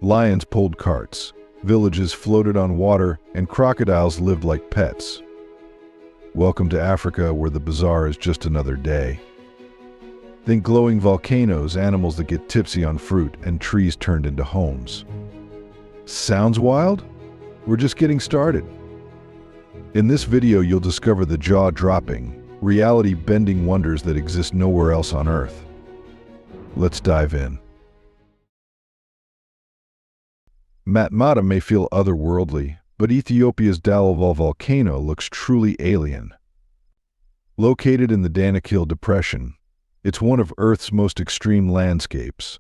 Lions pulled carts, villages floated on water, and crocodiles lived like pets. Welcome to Africa, where the bazaar is just another day. Think glowing volcanoes, animals that get tipsy on fruit, and trees turned into homes. Sounds wild? We're just getting started. In this video, you'll discover the jaw-dropping, reality-bending wonders that exist nowhere else on Earth. Let's dive in. Matmata may feel otherworldly, but Ethiopia's Dallol Volcano looks truly alien. Located in the Danakil Depression, it's one of Earth's most extreme landscapes.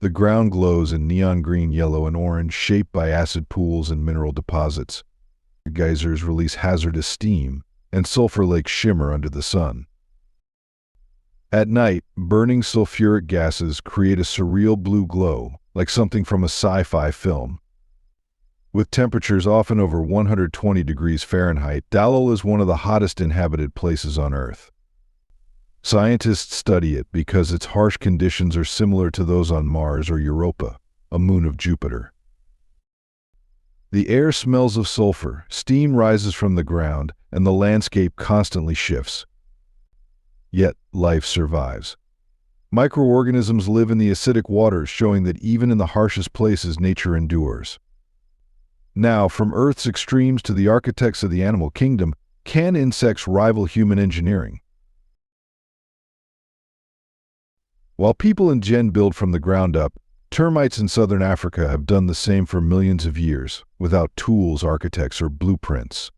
The ground glows in neon green, yellow, and orange, shaped by acid pools and mineral deposits. Geysers release hazardous steam, and sulfur lakes shimmer under the sun. At night, burning sulfuric gases create a surreal blue glow, like something from a sci-fi film. With temperatures often over 120 degrees Fahrenheit, Dallol is one of the hottest inhabited places on Earth. Scientists study it because its harsh conditions are similar to those on Mars or Europa, a moon of Jupiter. The air smells of sulfur, steam rises from the ground, and the landscape constantly shifts. Yet, life survives. Microorganisms live in the acidic waters, showing that even in the harshest places, nature endures. Now, from Earth's extremes to the architects of the animal kingdom, can insects rival human engineering? While people in Gen build from the ground up, termites in southern Africa have done the same for millions of years, without tools, architects, or blueprints.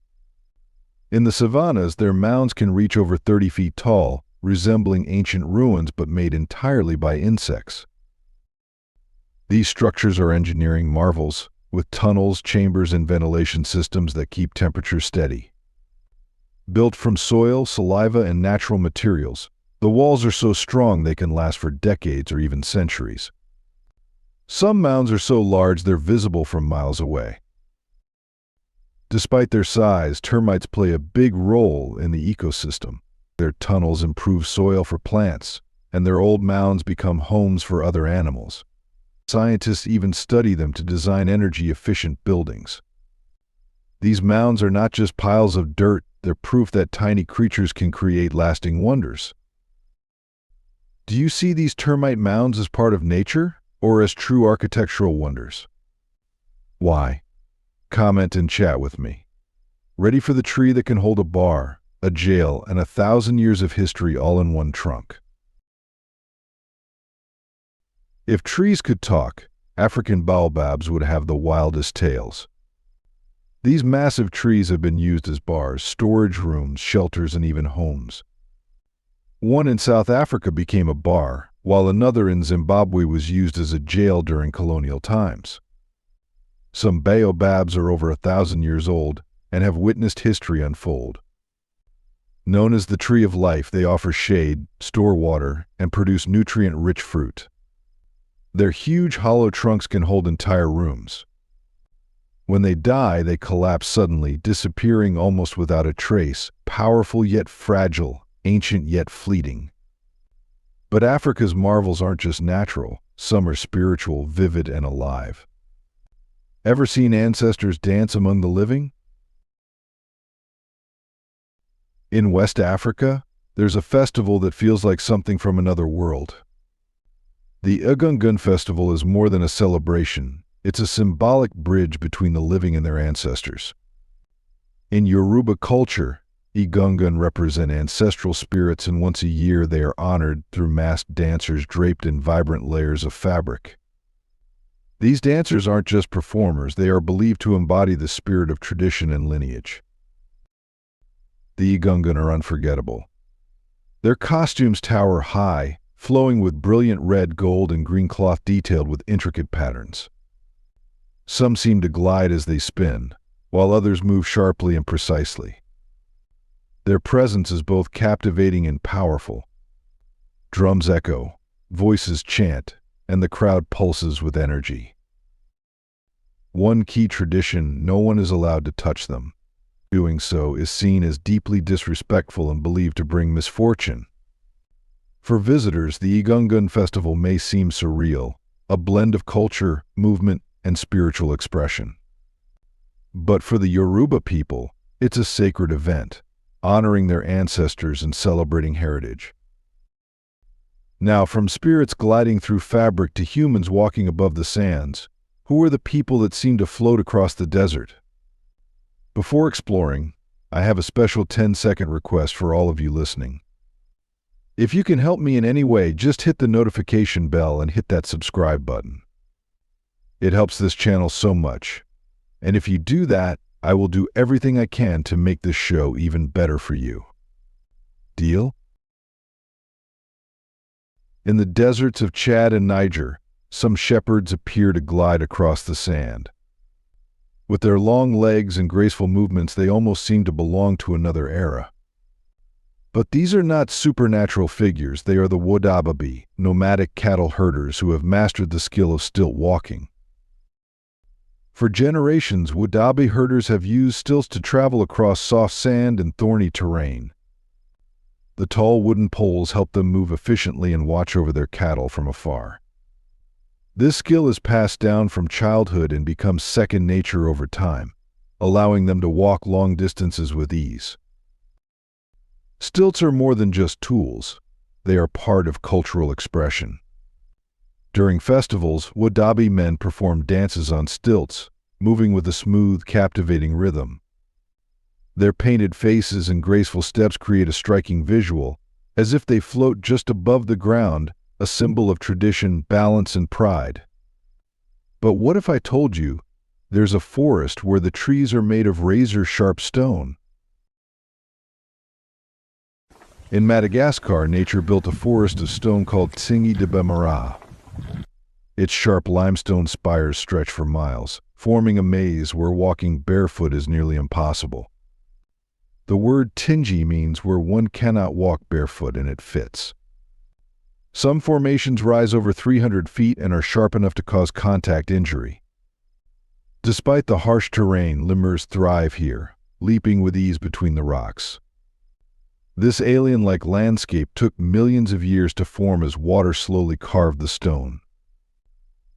In the savannas, their mounds can reach over 30 feet tall, resembling ancient ruins but made entirely by insects. These structures are engineering marvels, with tunnels, chambers, and ventilation systems that keep temperature steady. Built from soil, saliva, and natural materials, the walls are so strong they can last for decades or even centuries. Some mounds are so large they're visible from miles away. Despite their size, termites play a big role in the ecosystem. Their tunnels improve soil for plants, and their old mounds become homes for other animals. Scientists even study them to design energy-efficient buildings. These mounds are not just piles of dirt, they're proof that tiny creatures can create lasting wonders. Do you see these termite mounds as part of nature, or as true architectural wonders? Why? Comment and chat with me. Ready for the tree that can hold a bar, a jail, and 1,000 years of history all in one trunk? If trees could talk, African baobabs would have the wildest tales. These massive trees have been used as bars, storage rooms, shelters, and even homes. One in South Africa became a bar, while another in Zimbabwe was used as a jail during colonial times. Some baobabs are over 1,000 years old and have witnessed history unfold. Known as the tree of life, they offer shade, store water, and produce nutrient-rich fruit. Their huge hollow trunks can hold entire rooms. When they die, they collapse suddenly, disappearing almost without a trace, powerful yet fragile, ancient yet fleeting. But Africa's marvels aren't just natural, some are spiritual, vivid, and alive. Ever seen ancestors dance among the living? In West Africa, there's a festival that feels like something from another world. The Egungun festival is more than a celebration, it's a symbolic bridge between the living and their ancestors. In Yoruba culture, Egungun represent ancestral spirits, and once a year they are honored through masked dancers draped in vibrant layers of fabric. These dancers aren't just performers, they are believed to embody the spirit of tradition and lineage. The Egungun are unforgettable. Their costumes tower high, flowing with brilliant red, gold, and green cloth detailed with intricate patterns. Some seem to glide as they spin, while others move sharply and precisely. Their presence is both captivating and powerful. Drums echo, voices chant, and the crowd pulses with energy. One key tradition: no one is allowed to touch them. Doing so is seen as deeply disrespectful and believed to bring misfortune. For visitors, the Egungun festival may seem surreal, a blend of culture, movement, and spiritual expression. But for the Yoruba people, it's a sacred event, honoring their ancestors and celebrating heritage. Now, from spirits gliding through fabric to humans walking above the sands, who are the people that seem to float across the desert? Before exploring, I have a special 10-second request for all of you listening. If you can help me in any way, just hit the notification bell and hit that subscribe button. It helps this channel so much. And if you do that, I will do everything I can to make this show even better for you. Deal? In the deserts of Chad and Niger, some shepherds appear to glide across the sand. With their long legs and graceful movements, they almost seem to belong to another era. But these are not supernatural figures. They are the Wodaabe, nomadic cattle herders who have mastered the skill of stilt walking. For generations, Wodaabe herders have used stilts to travel across soft sand and thorny terrain. The tall wooden poles help them move efficiently and watch over their cattle from afar. This skill is passed down from childhood and becomes second nature over time, allowing them to walk long distances with ease. Stilts are more than just tools. They are part of cultural expression. During festivals, Wodaabe men perform dances on stilts, moving with a smooth, captivating rhythm. Their painted faces and graceful steps create a striking visual, as if they float just above the ground, a symbol of tradition, balance, and pride. But what if I told you there's a forest where the trees are made of razor-sharp stone? In Madagascar, nature built a forest of stone called Tsingy de Bemara. Its sharp limestone spires stretch for miles, forming a maze where walking barefoot is nearly impossible. The word Tsingy means where one cannot walk barefoot, and it fits. Some formations rise over 300 feet and are sharp enough to cause contact injury. Despite the harsh terrain, lemurs thrive here, leaping with ease between the rocks. This alien-like landscape took millions of years to form as water slowly carved the stone.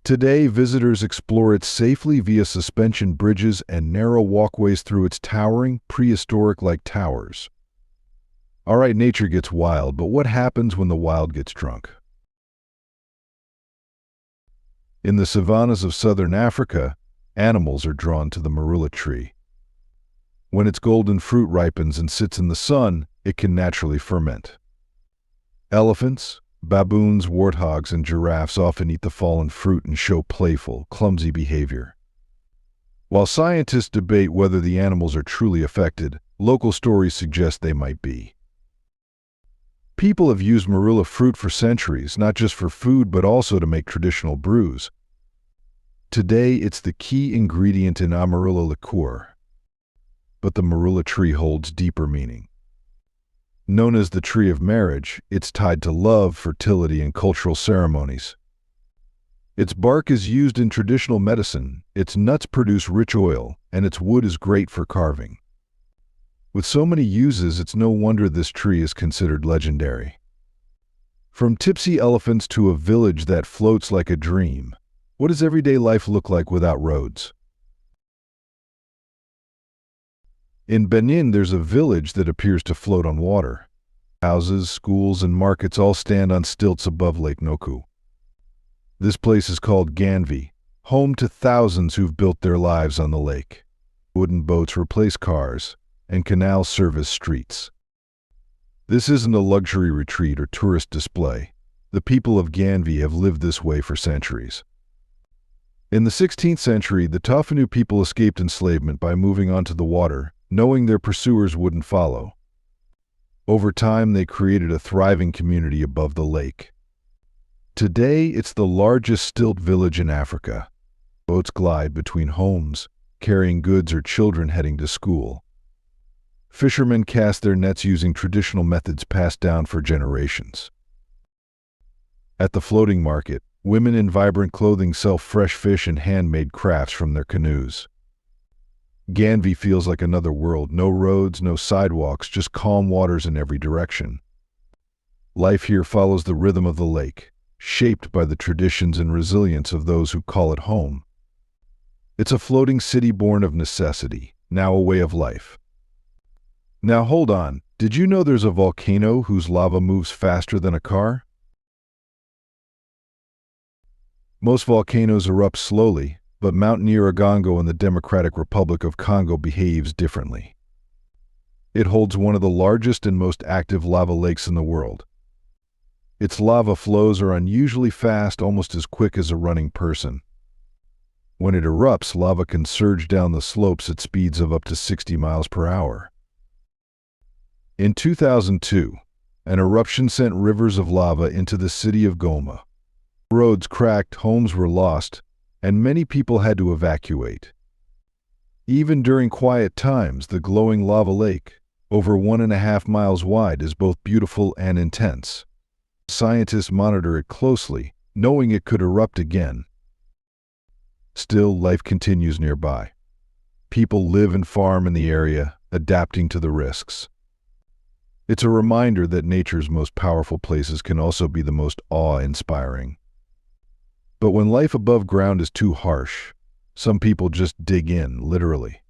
Today, visitors explore it safely via suspension bridges and narrow walkways through its towering, prehistoric-like towers. All right, nature gets wild, but what happens when the wild gets drunk? In the savannas of southern Africa, animals are drawn to the Marula tree. When its golden fruit ripens and sits in the sun, it can naturally ferment. Elephants, baboons, warthogs, and giraffes often eat the fallen fruit and show playful, clumsy behavior. While scientists debate whether the animals are truly affected, local stories suggest they might be. People have used Marula fruit for centuries, not just for food but also to make traditional brews. Today, it's the key ingredient in Marula liqueur. But the Marula tree holds deeper meaning. Known as the tree of marriage, it's tied to love, fertility, and cultural ceremonies. Its bark is used in traditional medicine, its nuts produce rich oil, and its wood is great for carving. With so many uses, it's no wonder this tree is considered legendary. From tipsy elephants to a village that floats like a dream, what does everyday life look like without roads? In Benin, there's a village that appears to float on water. Houses, schools, and markets all stand on stilts above Lake Noku. This place is called Ganvi, home to thousands who've built their lives on the lake. Wooden boats replace cars, and canals serve as streets. This isn't a luxury retreat or tourist display. The people of Ganvi have lived this way for centuries. In the 16th century, the Tofanu people escaped enslavement by moving onto the water, knowing their pursuers wouldn't follow. Over time, they created a thriving community above the lake. Today, it's the largest stilt village in Africa. Boats glide between homes, carrying goods or children heading to school. Fishermen cast their nets using traditional methods passed down for generations. At the floating market, women in vibrant clothing sell fresh fish and handmade crafts from their canoes. Ganvi feels like another world. No roads, no sidewalks, just calm waters in every direction. Life here follows the rhythm of the lake, shaped by the traditions and resilience of those who call it home. It's a floating city born of necessity, now a way of life. Now hold on, did you know there's a volcano whose lava moves faster than a car? Most volcanoes erupt slowly, but Mount Nyiragongo in the Democratic Republic of Congo behaves differently. It holds one of the largest and most active lava lakes in the world. Its lava flows are unusually fast, almost as quick as a running person. When it erupts, lava can surge down the slopes at speeds of up to 60 miles per hour. In 2002, an eruption sent rivers of lava into the city of Goma. Roads cracked, homes were lost, and many people had to evacuate. Even during quiet times, the glowing lava lake, over 1.5 miles wide, is both beautiful and intense. Scientists monitor it closely, knowing it could erupt again. Still, life continues nearby. People live and farm in the area, adapting to the risks. It's a reminder that nature's most powerful places can also be the most awe-inspiring. But when life above ground is too harsh, some people just dig in, literally.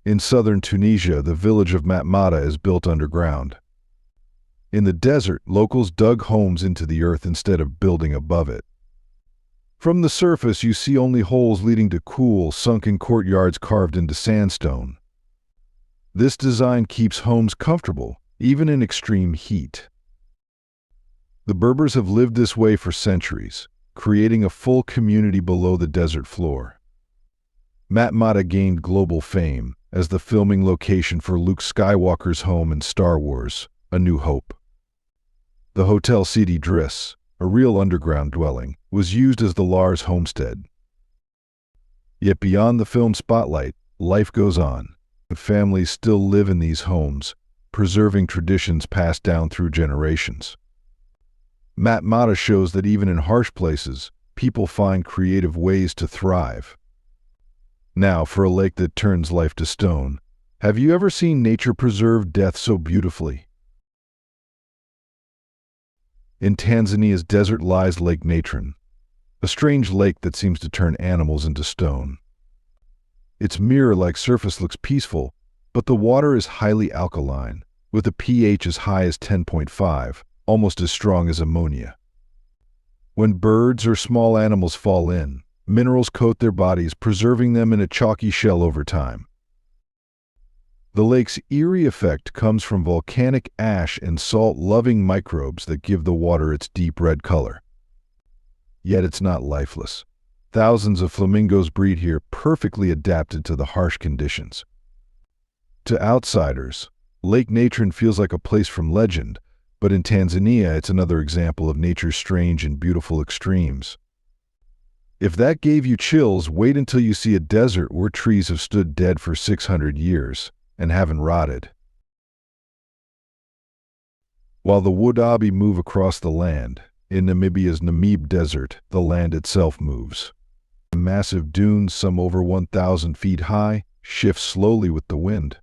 In southern Tunisia, the village of Matmata is built underground. In the desert, locals dug homes into the earth instead of building above it. From the surface, you see only holes leading to cool, sunken courtyards carved into sandstone. This design keeps homes comfortable, even in extreme heat. The Berbers have lived this way for centuries, creating a full community below the desert floor. Matmata gained global fame as the filming location for Luke Skywalker's home in Star Wars: A New Hope. The Hotel Sidi Driss, a real underground dwelling, was used as the Lars homestead. Yet beyond the film spotlight, life goes on. Families still live in these homes, preserving traditions passed down through generations. Matmata shows that even in harsh places, people find creative ways to thrive. Now, for a lake that turns life to stone, have you ever seen nature preserve death so beautifully? In Tanzania's desert lies Lake Natron, a strange lake that seems to turn animals into stone. Its mirror-like surface looks peaceful, but the water is highly alkaline, with a pH as high as 10.5, almost as strong as ammonia. When birds or small animals fall in, minerals coat their bodies, preserving them in a chalky shell over time. The lake's eerie effect comes from volcanic ash and salt-loving microbes that give the water its deep red color. Yet it's not lifeless. Thousands of flamingos breed here, perfectly adapted to the harsh conditions. To outsiders, Lake Natron feels like a place from legend, but in Tanzania it's another example of nature's strange and beautiful extremes. If that gave you chills, wait until you see a desert where trees have stood dead for 600 years and haven't rotted. While the Wodaabe move across the land, in Namibia's Namib Desert, the land itself moves. Massive dunes, some over 1,000 feet high, shift slowly with the wind.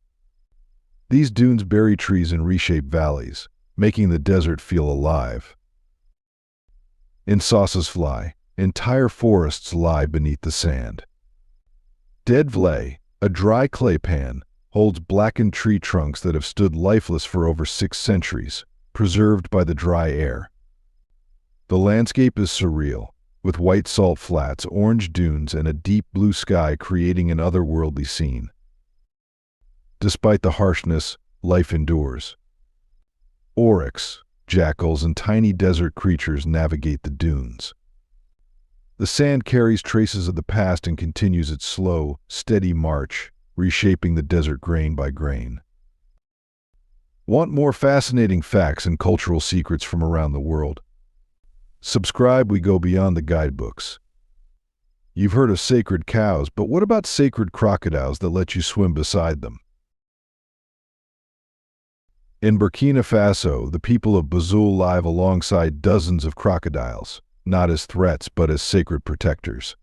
These dunes bury trees and reshape valleys, making the desert feel alive. In Vlei, entire forests lie beneath the sand. Dead Vlei, a dry clay pan, holds blackened tree trunks that have stood lifeless for over 6 centuries, preserved by the dry air. The landscape is surreal, with white salt flats, orange dunes, and a deep blue sky creating an otherworldly scene. Despite the harshness, life endures. Oryx, jackals, and tiny desert creatures navigate the dunes. The sand carries traces of the past and continues its slow, steady march, reshaping the desert grain by grain. Want more fascinating facts and cultural secrets from around the world? Subscribe, we go beyond the guidebooks. You've heard of sacred cows, but what about sacred crocodiles that let you swim beside them? In Burkina Faso, the people of Bazul live alongside dozens of crocodiles, not as threats but as sacred protectors.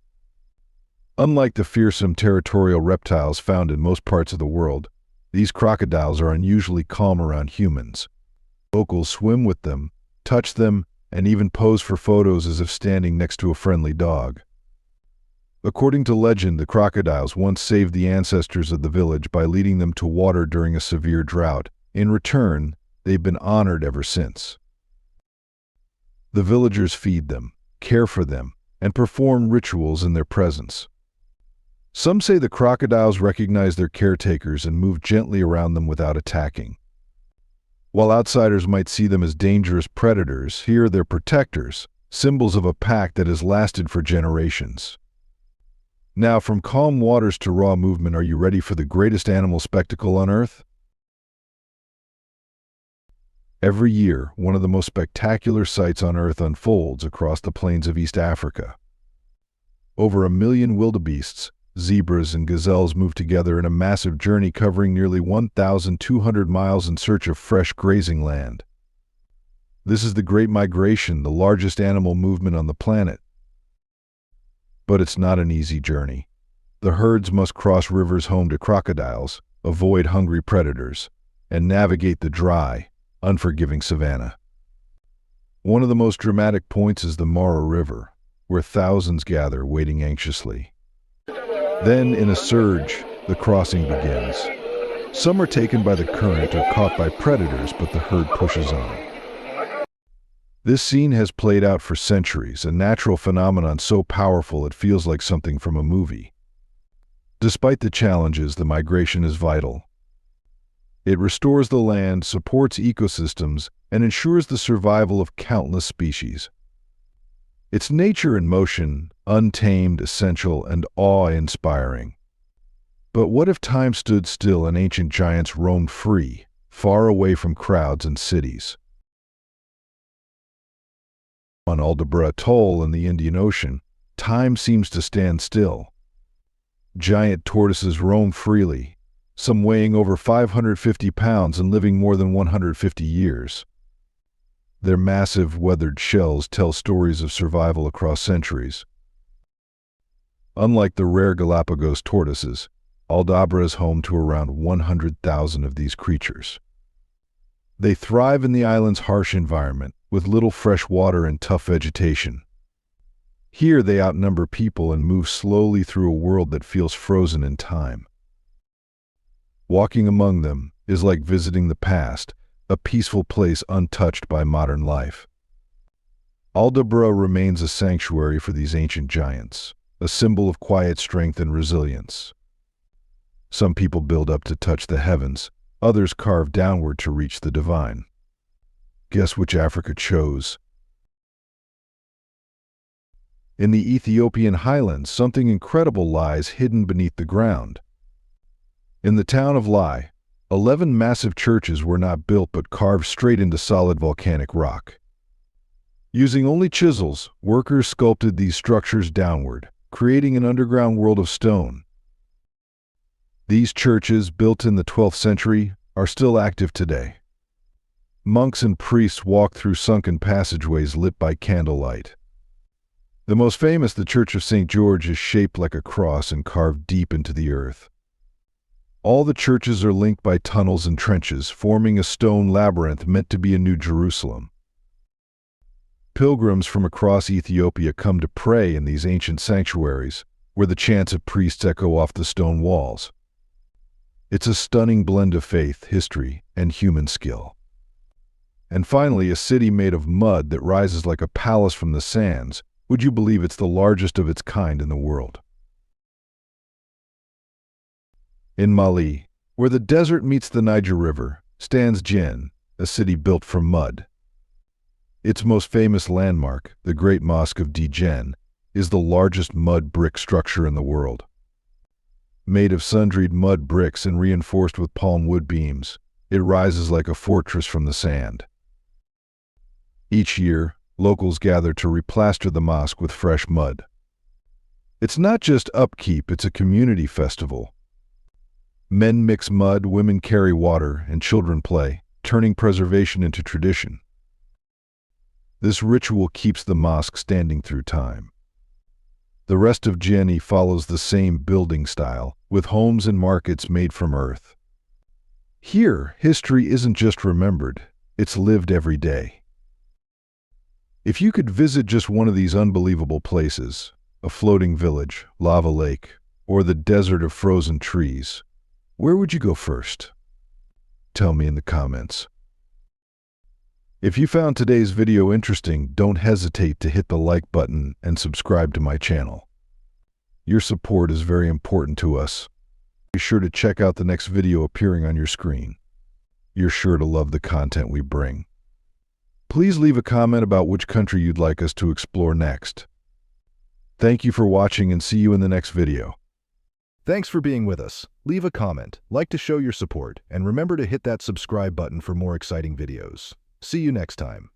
Unlike the fearsome territorial reptiles found in most parts of the world, these crocodiles are unusually calm around humans. Locals swim with them, touch them, and even pose for photos as if standing next to a friendly dog. According to legend, the crocodiles once saved the ancestors of the village by leading them to water during a severe drought. In return, they've been honored ever since. The villagers feed them, care for them, and perform rituals in their presence. Some say the crocodiles recognize their caretakers and move gently around them without attacking. While outsiders might see them as dangerous predators, here they're protectors, symbols of a pack that has lasted for generations. Now, from calm waters to raw movement, are you ready for the greatest animal spectacle on Earth? Every year, one of the most spectacular sights on Earth unfolds across the plains of East Africa. Over 1 million wildebeests, zebras, and gazelles move together in a massive journey covering nearly 1,200 miles in search of fresh grazing land. This is the Great Migration, the largest animal movement on the planet. But it's not an easy journey. The herds must cross rivers home to crocodiles, avoid hungry predators, and navigate the dry, unforgiving savanna. One of the most dramatic points is the Mara River, where thousands gather waiting anxiously. Then, in a surge, the crossing begins. Some are taken by the current or caught by predators, but the herd pushes on. This scene has played out for centuries, a natural phenomenon so powerful it feels like something from a movie. Despite the challenges, the migration is vital. It restores the land, supports ecosystems, and ensures the survival of countless species. It's nature in motion, untamed, essential, and awe-inspiring. But what if time stood still and ancient giants roamed free, far away from crowds and cities? On Aldabra Atoll in the Indian Ocean, time seems to stand still. Giant tortoises roam freely, some weighing over 550 pounds and living more than 150 years. Their massive, weathered shells tell stories of survival across centuries. Unlike the rare Galapagos tortoises, Aldabra is home to around 100,000 of these creatures. They thrive in the island's harsh environment, with little fresh water and tough vegetation. Here they outnumber people and move slowly through a world that feels frozen in time. Walking among them is like visiting the past, a peaceful place untouched by modern life. Aldabra remains a sanctuary for these ancient giants, a symbol of quiet strength and resilience. Some people build up to touch the heavens, others carve downward to reach the divine. Guess which Africa chose? In the Ethiopian highlands, something incredible lies hidden beneath the ground. In the town of Vlei, 11 massive churches were not built but carved straight into solid volcanic rock. Using only chisels, workers sculpted these structures downward, creating an underground world of stone. These churches, built in the 12th century, are still active today. Monks and priests walk through sunken passageways lit by candlelight. The most famous, the Church of St. George, is shaped like a cross and carved deep into the earth. All the churches are linked by tunnels and trenches, forming a stone labyrinth meant to be a New Jerusalem. Pilgrims from across Ethiopia come to pray in these ancient sanctuaries, where the chants of priests echo off the stone walls. It's a stunning blend of faith, history, and human skill. And finally, a city made of mud that rises like a palace from the sands. Would you believe it's the largest of its kind in the world? In Mali, where the desert meets the Niger River, stands Djen, a city built from mud. Its most famous landmark, the Great Mosque of Djen, is the largest mud brick structure in the world. Made of sun-dried mud bricks and reinforced with palm wood beams, it rises like a fortress from the sand. Each year, locals gather to replaster the mosque with fresh mud. It's not just upkeep, it's a community festival. Men mix mud, women carry water, and children play, turning preservation into tradition. This ritual keeps the mosque standing through time. The rest of Djen follows the same building style, with homes and markets made from earth. Here, history isn't just remembered, it's lived every day. If you could visit just one of these unbelievable places, a floating village, lava lake, or the desert of frozen trees, where would you go first? Tell me in the comments. If you found today's video interesting, don't hesitate to hit the like button and subscribe to my channel. Your support is very important to us. Be sure to check out the next video appearing on your screen. You're sure to love the content we bring. Please leave a comment about which country you'd like us to explore next. Thank you for watching and see you in the next video. Thanks for being with us. Leave a comment, like to show your support, and remember to hit that subscribe button for more exciting videos. See you next time.